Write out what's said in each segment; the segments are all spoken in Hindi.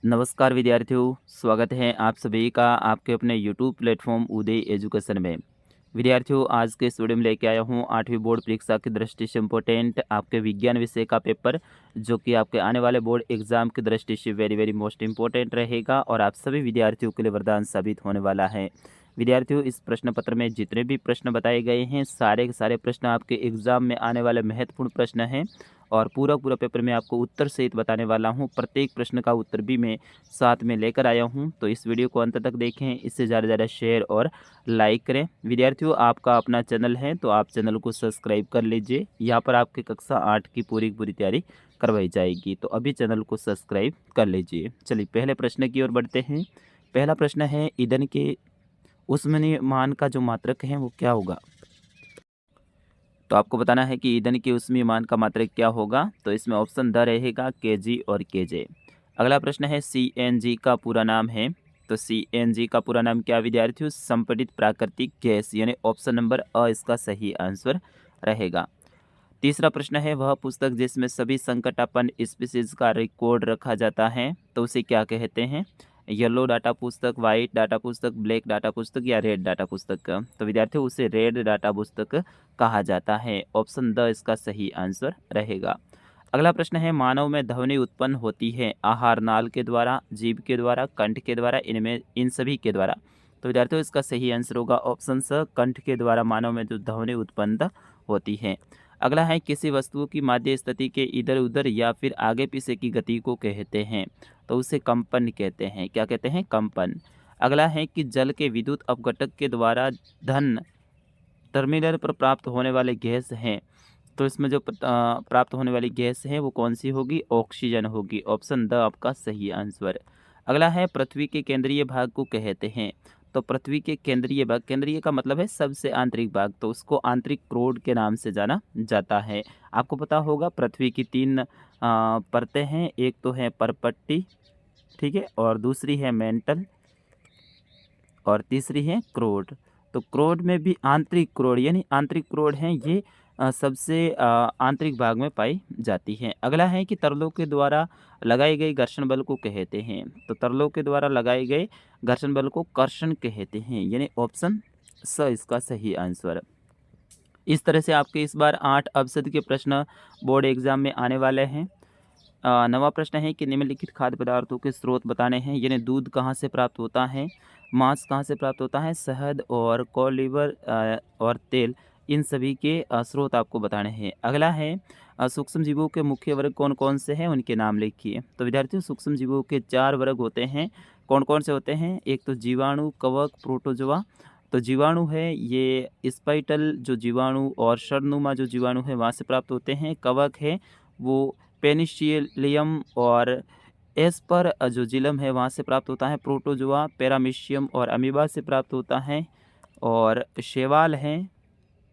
नमस्कार विद्यार्थियों, स्वागत है आप सभी का आपके अपने यूट्यूब प्लेटफॉर्म उदय एजुकेशन में। विद्यार्थियों, आज के इस वीडियो में लेके आया हूँ 8वीं बोर्ड परीक्षा की दृष्टि से इम्पोर्टेंट आपके विज्ञान विषय का पेपर, जो कि आपके आने वाले बोर्ड एग्जाम की दृष्टि से वेरी वेरी मोस्ट इम्पोर्टेंट रहेगा और आप सभी विद्यार्थियों के लिए वरदान साबित होने वाला है। विद्यार्थियों, इस प्रश्न पत्र में जितने भी प्रश्न बताए गए हैं सारे के सारे प्रश्न आपके एग्जाम में आने वाले महत्वपूर्ण प्रश्न हैं और पूरा पूरा पेपर में आपको उत्तर सहित बताने वाला हूं। प्रत्येक प्रश्न का उत्तर भी मैं साथ में लेकर आया हूं, तो इस वीडियो को अंत तक देखें, इससे ज़्यादा ज़्यादा शेयर और लाइक करें। विद्यार्थियों, आपका अपना चैनल है तो आप चैनल को सब्सक्राइब कर लीजिए। यहाँ पर आपकी कक्षा 8 की पूरी पूरी तैयारी करवाई जाएगी, तो अभी चैनल को सब्सक्राइब कर लीजिए। चलिए पहले प्रश्न की ओर बढ़ते हैं। पहला प्रश्न है, ईंधन के ऊष्मीयमान का जो मात्रक है वो क्या होगा? तो आपको बताना है कि ईंधन के ऊष्मीयमान का मात्रक क्या होगा। तो इसमें ऑप्शन द रहेगा केजी और केजे। अगला प्रश्न है, सीएनजी का पूरा नाम है। तो सीएनजी का पूरा नाम क्या विद्यार्थियों? संपीड़ित प्राकृतिक गैस, यानी ऑप्शन नंबर अ इसका सही आंसर रहेगा। तीसरा प्रश्न है, वह पुस्तक जिसमें सभी संकटापन्न स्पीसीज का रिकॉर्ड रखा जाता है तो उसे क्या कहते हैं? येलो डाटा पुस्तक, वाइट डाटा पुस्तक, ब्लैक डाटा पुस्तक या रेड डाटा पुस्तक? तो विद्यार्थियों, उसे रेड डाटा पुस्तक कहा जाता है। ऑप्शन द इसका सही आंसर रहेगा। अगला प्रश्न है, मानव में ध्वनि उत्पन्न होती है आहार नाल के द्वारा, जीभ के द्वारा, कंठ के द्वारा, इन सभी के द्वारा? तो विद्यार्थियों, इसका सही आंसर होगा ऑप्शन स, कंठ के द्वारा मानव में जो ध्वनि उत्पन्न होती है। अगला है, किसी वस्तु की माध्य स्थिति के इधर उधर या फिर आगे पीछे की गति को कहते हैं तो उसे कंपन कहते हैं। क्या कहते हैं? कंपन। अगला है कि जल के विद्युत अपघटक के द्वारा धन टर्मिनल पर प्राप्त होने वाले गैस हैं, तो इसमें जो प्राप्त होने वाली गैस है वो कौन सी होगी? ऑक्सीजन होगी। ऑप्शन द आपका सही आंसर। अगला है, पृथ्वी के केंद्रीय भाग को कहते हैं। तो पृथ्वी के केंद्रीय भाग, केंद्रीय का मतलब है सबसे आंतरिक भाग, तो उसको आंतरिक क्रोड के नाम से जाना जाता है। आपको पता होगा पृथ्वी की तीन परतें हैं। एक तो है परपट्टी, ठीक है, और दूसरी है मेंटल और तीसरी है क्रोड। तो क्रोड में भी आंतरिक क्रोड, यानी आंतरिक क्रोड हैं ये सबसे आंतरिक भाग में पाई जाती हैं। अगला है कि तरलों के द्वारा लगाए गए घर्षण बल को कहते हैं। तो तरलों के द्वारा लगाए गए घर्षण बल को कर्षण कहते हैं, यानी ऑप्शन स इसका सही आंसर। इस तरह से आपके इस बार 8 अवसाद के प्रश्न बोर्ड एग्जाम में आने वाले हैं। नवा प्रश्न है कि निम्नलिखित खाद्य पदार्थों के स्रोत बताने हैं, यानी दूध कहाँ से प्राप्त होता है, मांस कहाँ से प्राप्त होता है, शहद और कॉलीवर और तेल, इन सभी के स्रोत आपको बताने हैं। अगला है, सूक्ष्म जीवों के मुख्य वर्ग कौन कौन से हैं, उनके नाम लिखिए। तो विद्यार्थियों, सूक्ष्म जीवों के 4 वर्ग होते हैं। कौन कौन से होते हैं? एक तो जीवाणु, कवक, प्रोटोजोआ। तो जीवाणु है ये स्पाइटल जो जीवाणु और शरनुमा जो जीवाणु है वहाँ से प्राप्त होते हैं। कवक है वो पेनिसिलियम और एस्पर जो जिलम है वहाँ से प्राप्त होता है। प्रोटोजोआ पैरामीशियम और अमीबा से प्राप्त होता है। और शैवाल हैं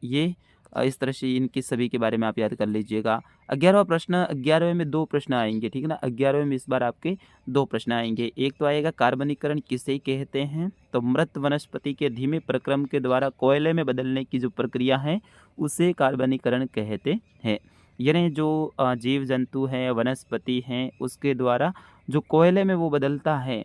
ये इस तरह से इनकी सभी के बारे में आप याद कर लीजिएगा। 11वां प्रश्न, 11वें में 2 प्रश्न आएंगे, ठीक है ना। 11वें में इस बार आपके 2 प्रश्न आएंगे। एक तो आएगा कार्बनीकरण किसे कहते हैं? तो मृत वनस्पति के धीमे प्रक्रम के द्वारा कोयले में बदलने की जो प्रक्रिया है उसे कार्बनीकरण कहते हैं। यानी जो जीव जंतु हैं, वनस्पति हैं, उसके द्वारा जो कोयले में वो बदलता है,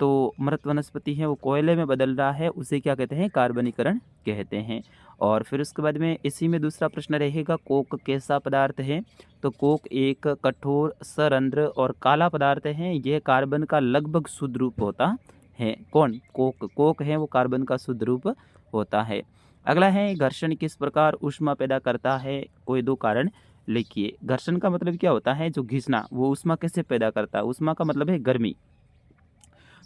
तो मृत वनस्पति है वो कोयले में बदल रहा है, उसे क्या कहते हैं? कार्बनीकरण कहते हैं। और फिर उसके बाद में इसी में दूसरा प्रश्न रहेगा, कोक कैसा पदार्थ है? तो कोक एक कठोर, सरंध्र और काला पदार्थ है। यह कार्बन का लगभग शुद्ध रूप होता है। कौन? कोक। कोक है वो कार्बन का शुद्ध रूप होता है। अगला है, घर्षण किस प्रकार ऊष्मा पैदा करता है? कोई 2 कारण लिखिए। घर्षण का मतलब क्या होता है? जो घिसना, वो ऊष्मा कैसे पैदा करता है? ऊष्मा का मतलब है गर्मी।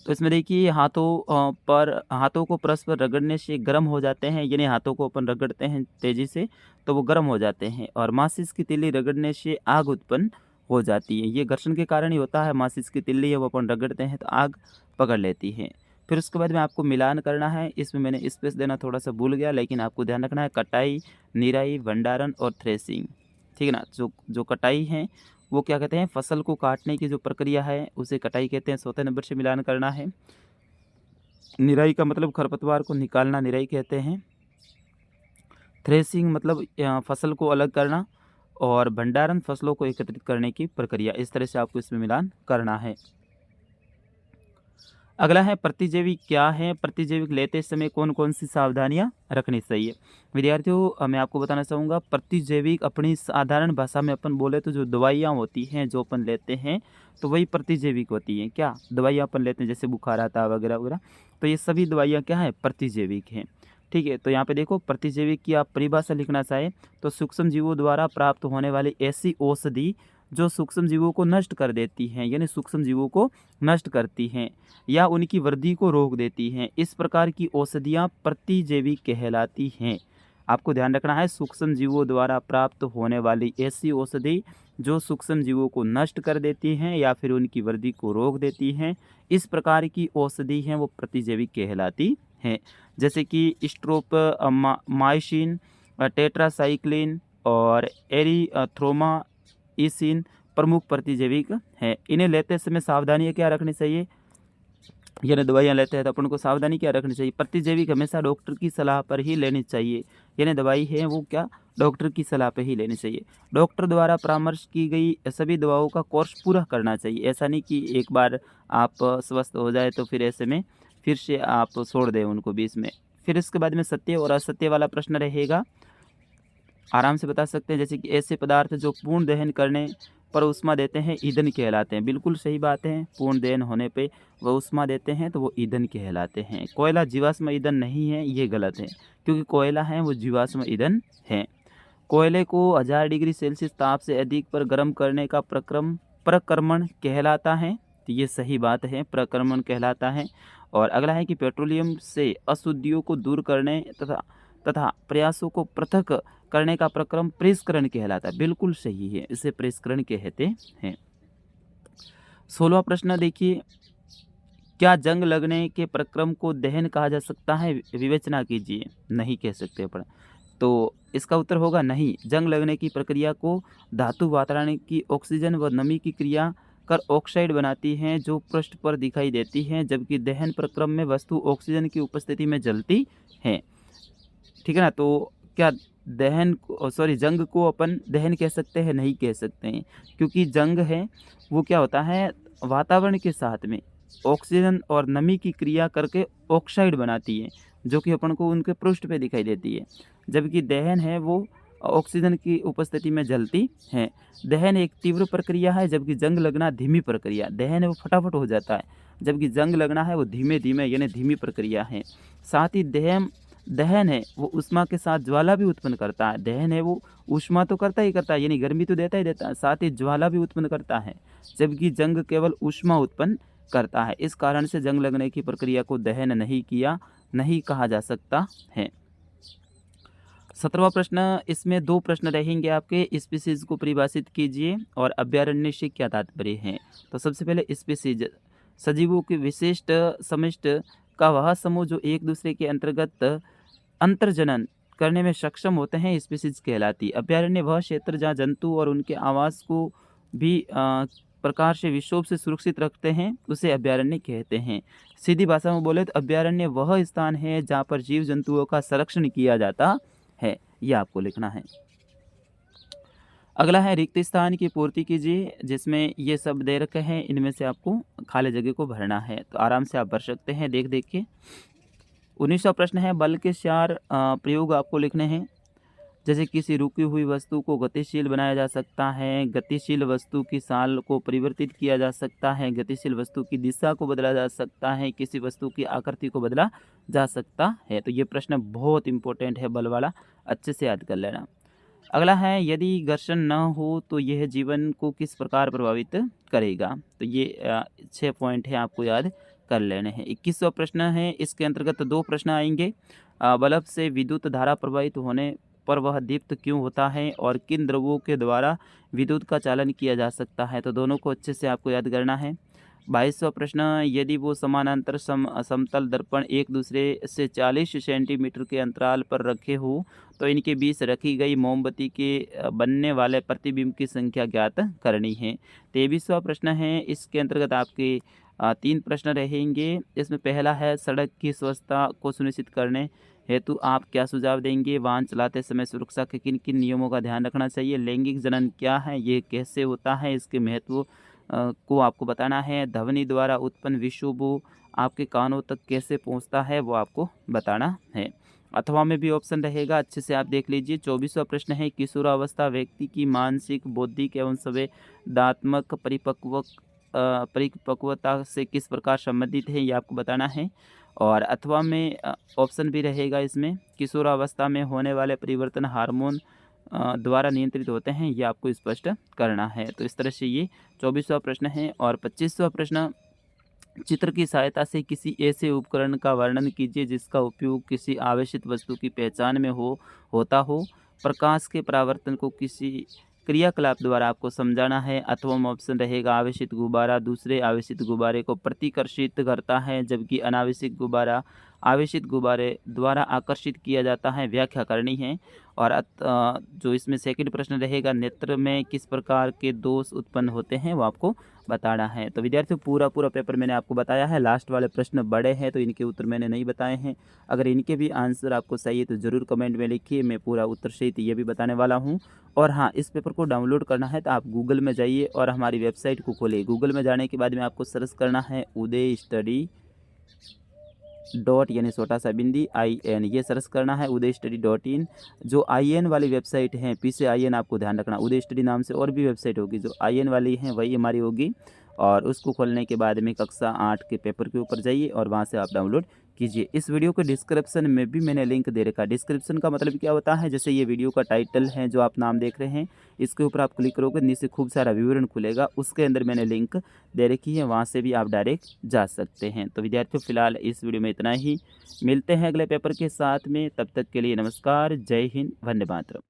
तो इसमें देखिए हाथों को परस्पर रगड़ने से गर्म हो जाते हैं, यानी हाथों को अपन रगड़ते हैं तेज़ी से तो वो गर्म हो जाते हैं। और माचिस की तीली रगड़ने से आग उत्पन्न हो जाती है। ये घर्षण के कारण ही होता है। माचिस की तीली है वो अपन रगड़ते हैं तो आग पकड़ लेती है। फिर उसके बाद में आपको मिलान करना है। इसमें मैंने स्पेस देना थोड़ा सा भूल गया, लेकिन आपको ध्यान रखना है कटाई, निराई, भंडारण और थ्रेसिंग, ठीक है ना। जो जो कटाई है वो क्या कहते हैं? फसल को काटने की जो प्रक्रिया है उसे कटाई कहते हैं। 4थे नंबर से मिलान करना है। निराई का मतलब खरपतवार को निकालना निराई कहते हैं। थ्रेसिंग मतलब फसल को अलग करना। और भंडारण फसलों को एकत्रित करने की प्रक्रिया। इस तरह से आपको इसमें मिलान करना है। अगला है प्रतिजैविक क्या है, प्रतिजैविक लेते समय कौन कौन सी सावधानियां रखनी चाहिए। विद्यार्थियों मैं आपको बताना चाहूँगा, प्रतिजैविक अपनी साधारण भाषा में अपन बोले तो जो दवाइयाँ होती हैं जो अपन लेते हैं तो वही प्रतिजैविक होती हैं। क्या दवाइयाँ अपन लेते हैं जैसे बुखार आता है वगैरह वगैरह, तो ये सभी दवाइयाँ क्या है, प्रतिजैविक हैं। ठीक है, तो यहाँ पे देखो प्रतिजैविक की आप परिभाषा लिखना चाहें तो सूक्ष्म जीवों द्वारा प्राप्त होने वाली ऐसी औषधि जो सूक्ष्म जीवों को नष्ट कर देती हैं, यानी सूक्ष्म जीवों को नष्ट करती हैं या उनकी वृद्धि को रोक देती हैं, इस प्रकार की औषधियाँ प्रतिजैविक कहलाती हैं। आपको ध्यान रखना है, सूक्ष्म जीवों द्वारा प्राप्त होने वाली ऐसी औषधि जो सूक्ष्म जीवों को नष्ट कर देती हैं या फिर उनकी वृद्धि को रोक देती हैं, इस प्रकार की औषधि हैं वो प्रतिजैविक कहलाती हैं। जैसे कि स्ट्रोपमाइसिन, टेट्रासाइक्लिन और एरिथ्रोमाइसिन प्रमुख प्रतिजैविक हैं। इन्हें लेते समय सावधानियाँ क्या रखनी चाहिए, यानी दवाइयाँ लेते हैं तो अपन को सावधानी क्या रखनी चाहिए, प्रतिजैविक हमेशा डॉक्टर की सलाह पर ही लेनी चाहिए। यानी दवाई है वो क्या, डॉक्टर की सलाह पर ही लेनी चाहिए। डॉक्टर द्वारा परामर्श की गई सभी दवाओं का कोर्स पूरा करना चाहिए। ऐसा नहीं कि एक बार आप स्वस्थ हो जाए तो फिर ऐसे में फिर से आप छोड़ दें उनको बीच में। फिर इसके बाद में सत्य और असत्य वाला प्रश्न रहेगा, आराम से बता सकते हैं। जैसे कि ऐसे पदार्थ जो पूर्ण दहन करने पर ऊष्मा देते हैं ईंधन कहलाते हैं। बिल्कुल सही बात है, पूर्ण दहन होने पे वह ऊष्मा देते हैं तो वो ईंधन कहलाते हैं। कोयला जीवाश्म ईंधन नहीं है, ये गलत है, क्योंकि कोयला है वो जीवाश्म ईंधन है। कोयले को 1000 डिग्री सेल्सियस ताप से अधिक पर गर्म करने का प्रक्रमण कहलाता है, तो ये सही बात है, प्रक्रमण कहलाता है। और अगला है कि पेट्रोलियम से अशुद्धियों को दूर करने तथा प्रयासों को पृथक करने का प्रक्रम प्रेसकरण कहलाता है। बिल्कुल सही है, इसे प्रेसकरण कहते हैं। 16वां प्रश्न देखिए, क्या जंग लगने के प्रक्रम को दहन कहा जा सकता है, विवेचना कीजिए। नहीं कह सकते अपन, तो इसका उत्तर होगा नहीं। जंग लगने की प्रक्रिया को धातु वातावरण की ऑक्सीजन व नमी की क्रिया कर ऑक्साइड बनाती हैं जो पृष्ठ पर दिखाई देती हैं, जबकि दहन प्रक्रम में वस्तु ऑक्सीजन की उपस्थिति में जलती है। ठीक है ना, तो क्या जंग को अपन दहन कह सकते हैं, नहीं कह सकते हैं, क्योंकि जंग है वो क्या होता है, वातावरण के साथ में ऑक्सीजन और नमी की क्रिया करके ऑक्साइड बनाती है जो कि अपन को उनके पृष्ठ पे दिखाई देती है, जबकि दहन है वो ऑक्सीजन की उपस्थिति में जलती है। दहन एक तीव्र प्रक्रिया है जबकि जंग लगना धीमी प्रक्रिया। दहन है वो फटाफट हो जाता है, जबकि जंग लगना है वो धीमे धीमे यानी धीमी प्रक्रिया है। साथ ही दहन है वो ऊष्मा के साथ ज्वाला भी उत्पन्न करता है। दहन है वो ऊष्मा तो करता ही करता है, यानी गर्मी तो देता ही देता है, साथ ही ज्वाला भी उत्पन्न करता है, जबकि जंग केवल ऊष्मा उत्पन्न करता है। इस कारण से जंग लगने की प्रक्रिया को दहन नहीं कहा जा सकता है। 17वां प्रश्न, इसमें 2 प्रश्न रहेंगे आपके। स्पीसीज को परिभाषित कीजिए और अभ्यारण्य से क्या तात्पर्य है। तो सबसे पहले स्पीसीज सजीवों के विशिष्ट समिष्ट का वह समूह जो एक दूसरे के अंतर्गत अंतर्जनन करने में सक्षम होते हैं, स्पीसीज कहलाती। अभ्यारण्य वह क्षेत्र जहाँ जंतु और उनके आवास को भी प्रकार से विक्षोभ से सुरक्षित रखते हैं, उसे अभ्यारण्य कहते हैं। सीधी भाषा में बोले तो अभ्यारण्य वह स्थान है जहाँ पर जीव जंतुओं का संरक्षण किया जाता है, यह आपको लिखना है। अगला है रिक्त स्थान की पूर्ति कीजिए, जिसमें ये सब दे रखे हैं, इनमें से आपको खाली जगह को भरना है, तो आराम से आप भर सकते हैं देख के। 19वां प्रश्न है, बल के 4 प्रयोग आपको लिखने हैं। जैसे किसी रुकी हुई वस्तु को गतिशील बनाया जा सकता है, गतिशील वस्तु की चाल को परिवर्तित किया जा सकता है, गतिशील वस्तु की दिशा को बदला जा सकता है, किसी वस्तु की आकृति को बदला जा सकता है। तो ये प्रश्न बहुत इंपॉर्टेंट है, बल वाला, अच्छे से याद कर लेना। अगला है, यदि घर्षण न हो तो यह जीवन को किस प्रकार प्रभावित करेगा। तो ये 6 पॉइंट है, आपको याद कर लेने हैं। 21वां प्रश्न है, इसके अंतर्गत 2 प्रश्न आएंगे। बल्ब से विद्युत धारा प्रवाहित होने पर वह दीप्त क्यों होता है और किन द्रव्यों के द्वारा विद्युत का चालन किया जा सकता है। तो दोनों को अच्छे से आपको याद करना है। 22वां प्रश्न, यदि वो समानांतर समतल दर्पण एक दूसरे से 40 सेंटीमीटर के अंतराल पर रखे हो तो इनके बीच रखी गई मोमबत्ती के बनने वाले प्रतिबिंब की संख्या ज्ञात करनी है। 23वां प्रश्न है, इसके अंतर्गत आपके 3 प्रश्न रहेंगे। इसमें पहला है, सड़क की स्वच्छता को सुनिश्चित करने हेतु आप क्या सुझाव देंगे। वाहन चलाते समय सुरक्षा के किन किन नियमों का ध्यान रखना चाहिए। लैंगिक जनन क्या है, ये कैसे होता है, इसके महत्व को आपको बताना है। ध्वनि द्वारा उत्पन्न विषुवु आपके कानों तक कैसे पहुंचता है वो आपको बताना है। अथवा में भी ऑप्शन रहेगा, अच्छे से आप देख लीजिए। 24वां प्रश्न है, किशोरावस्था व्यक्ति की मानसिक, बौद्धिक एवं संवेदनात्मक परिपक्वता से किस प्रकार संबंधित है, ये आपको बताना है। और अथवा में ऑप्शन भी रहेगा इसमें, किशोरावस्था में होने वाले परिवर्तन हार्मोन द्वारा नियंत्रित होते हैं, ये आपको स्पष्ट करना है। तो इस तरह से ये 24वां प्रश्न है। और 25वां प्रश्न, चित्र की सहायता से किसी ऐसे उपकरण का वर्णन कीजिए जिसका उपयोग किसी आवेशित वस्तु की पहचान में होता हो। प्रकाश के परावर्तन को किसी क्रियाकलाप द्वारा आपको समझाना है। अथवा में ऑप्शन रहेगा, आवेशित गुब्बारा दूसरे आवेशित गुब्बारे को प्रतिकर्षित करता है, जबकि अनावेशित गुब्बारा आवेशित गुब्बारे द्वारा आकर्षित किया जाता है, व्याख्या करनी है। और जो इसमें सेकंड प्रश्न रहेगा, नेत्र में किस प्रकार के दोष उत्पन्न होते हैं वो आपको बताना है। तो विद्यार्थियों पूरा पेपर मैंने आपको बताया है। लास्ट वाले प्रश्न बड़े हैं तो इनके उत्तर मैंने नहीं बताए हैं। अगर इनके भी आंसर आपको सही है तो ज़रूर कमेंट में लिखिए, मैं पूरा उत्तर सहित ये भी बताने वाला हूँ। और हाँ, इस पेपर को डाउनलोड करना है तो आप गूगल में जाइए और हमारी वेबसाइट को खोलिए। गूगल में जाने के बाद में आपको सर्च करना है उदय स्टडी डॉट, यानी छोटा सा बिंदी IN, ये सर्च करना है उदय स्टडी .in। जो IN वाली वेबसाइट है, पीछे IN आपको ध्यान रखना, उदय स्टडी नाम से और भी वेबसाइट होगी, जो IN वाली है वही हमारी होगी। और उसको खोलने के बाद में कक्षा 8 के पेपर के ऊपर जाइए और वहाँ से आप डाउनलोड कीजिए। इस वीडियो के डिस्क्रिप्शन में भी मैंने लिंक दे रखा है। डिस्क्रिप्शन का मतलब क्या होता है, जैसे ये वीडियो का टाइटल है जो आप नाम देख रहे हैं, इसके ऊपर आप क्लिक करोगे, नीचे खूब सारा विवरण खुलेगा, उसके अंदर मैंने लिंक दे रखी है, वहाँ से भी आप डायरेक्ट जा सकते हैं। तो विद्यार्थियों फिलहाल इस वीडियो में इतना ही, मिलते हैं अगले पेपर के साथ में, तब तक के लिए नमस्कार, जय हिंद, वंदे मातरम।